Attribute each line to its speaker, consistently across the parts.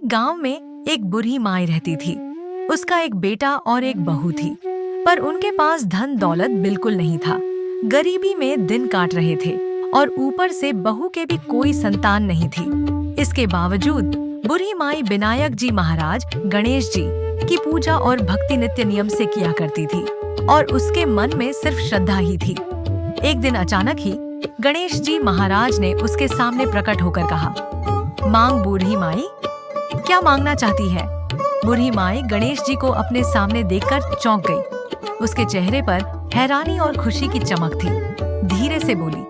Speaker 1: गांव में एक बूढ़ी माई रहती थी। उसका एक बेटा और एक बहू थी, पर उनके पास धन दौलत बिल्कुल नहीं था। गरीबी में दिन काट रहे थे और ऊपर से बहू के भी कोई संतान नहीं थी। इसके बावजूद बूढ़ी माई विनायक जी महाराज गणेश जी की पूजा और भक्ति नित्य नियम से किया करती थी और उसके मन में सिर्फ श्रद्धा ही थी। एक दिन अचानक ही गणेश जी महाराज ने उसके सामने प्रकट होकर कहा, मांग बूढ़ी माई, क्या मांगना चाहती है? बूढ़ी माई गणेश जी को अपने सामने देखकर चौंक गई। उसके चेहरे पर हैरानी और खुशी की चमक थी। धीरे से बोली,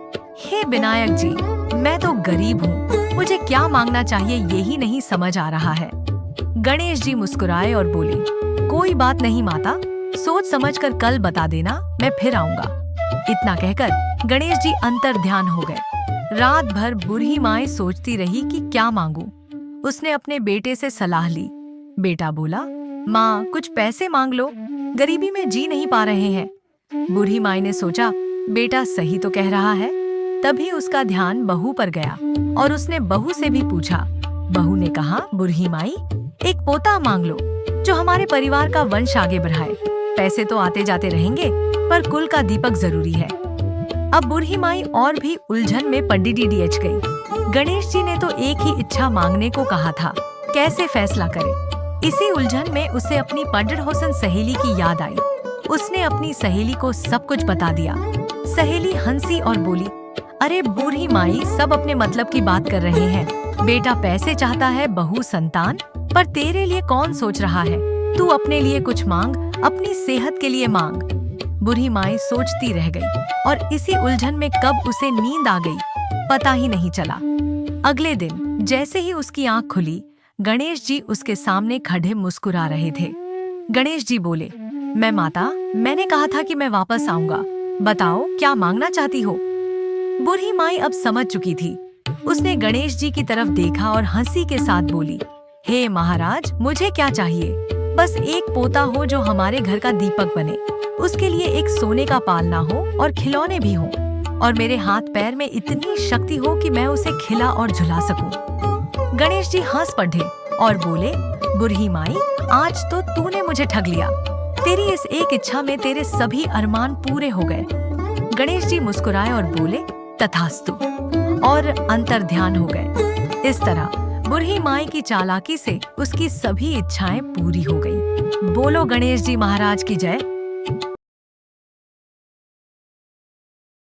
Speaker 1: हे विनायक जी, मैं तो गरीब हूँ, मुझे क्या मांगना चाहिए यही नहीं समझ आ रहा है। गणेश जी मुस्कुराए और बोले, कोई बात नहीं माता, सोच समझकर कल बता देना, मैं फिर आऊंगा। इतना कहकर गणेश जी अंतर ध्यान हो गए। रात भर बूढ़ी माई सोचती रही कि क्या मांगू। उसने अपने बेटे से सलाह ली। बेटा बोला, माँ कुछ पैसे मांग लो, गरीबी में जी नहीं पा रहे हैं। बूढ़ी माई ने सोचा, बेटा सही तो कह रहा है। तभी उसका ध्यान बहू पर गया और उसने बहू से भी पूछा। बहू ने कहा, बूढ़ी माई, एक पोता मांग लो जो हमारे परिवार का वंश आगे बढ़ाए। पैसे तो आते जाते रहेंगे, पर कुल का दीपक जरूरी है। अब बूढ़ी माई और भी उलझन में पड़ी गई। गणेश जी ने तो एक ही इच्छा मांगने को कहा था, कैसे फैसला करे। इसी उलझन में उसे अपनी पढ़-होसन सहेली की याद आई। उसने अपनी सहेली को सब कुछ बता दिया। सहेली हंसी और बोली, अरे बूढ़ी माई, सब अपने मतलब की बात कर रहे हैं। बेटा पैसे चाहता है, बहू संतान, पर तेरे लिए कौन सोच रहा है? तू अपने लिए कुछ मांग, अपनी सेहत के लिए मांग। बूढ़ी माई सोचती रह गई और इसी उलझन में कब उसे नींद आ गई, पता ही नहीं चला। अगले दिन जैसे ही उसकी आंख खुली, गणेश जी उसके सामने खड़े मुस्कुरा रहे थे। गणेश जी बोले, मैं माता, मैंने कहा था कि मैं वापस आऊंगा, बताओ क्या मांगना चाहती हो? बूढ़ी माई अब समझ चुकी थी। उसने गणेश जी की तरफ देखा और हंसी के साथ बोली, हे महाराज, मुझे क्या चाहिए? बस एक पोता हो जो हमारे घर का दीपक बने, उसके लिए एक सोने का पालना हो और खिलौने भी हों, और मेरे हाथ पैर में इतनी शक्ति हो कि मैं उसे खिला और झुला सकूं। गणेश जी हंस पड़े और बोले, बूढ़ी माई, आज तो तूने मुझे ठग लिया। तेरी इस एक इच्छा में तेरे सभी अरमान पूरे हो गए। गणेश जी मुस्कुराए और बोले, तथास्तु, और अंतर ध्यान हो गए। इस तरह बूढ़ी माई की चालाकी से उसकी सभी इच्छाएं पूरी हो गई। बोलो गणेश जी महाराज की जय।